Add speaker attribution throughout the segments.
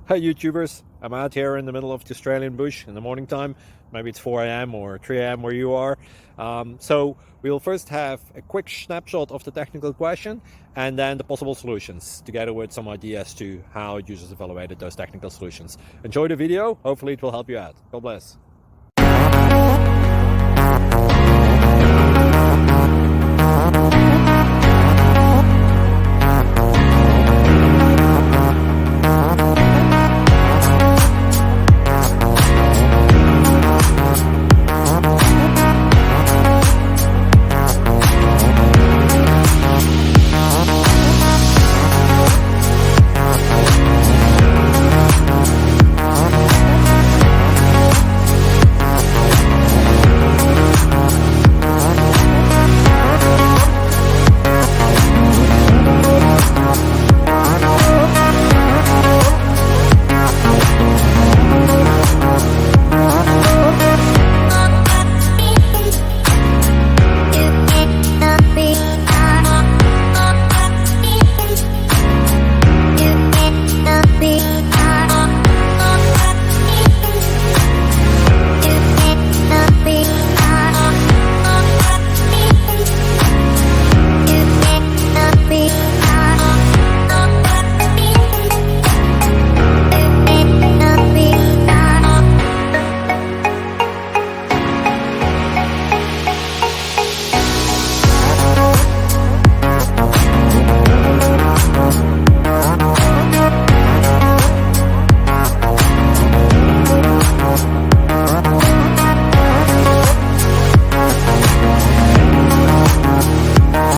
Speaker 1: Hey YouTubers, I'm out here in the middle of the Australian bush in the morning time. Maybe it's 4 a.m. or 3 a.m. where you are. So we'll first have a quick snapshot of the technical question and then the possible solutions, together with some ideas to how users evaluated those technical solutions. Enjoy the video, hopefully it will help you out. God bless.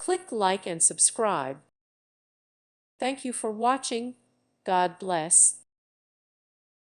Speaker 2: Click like and subscribe. Thank you for watching. God bless.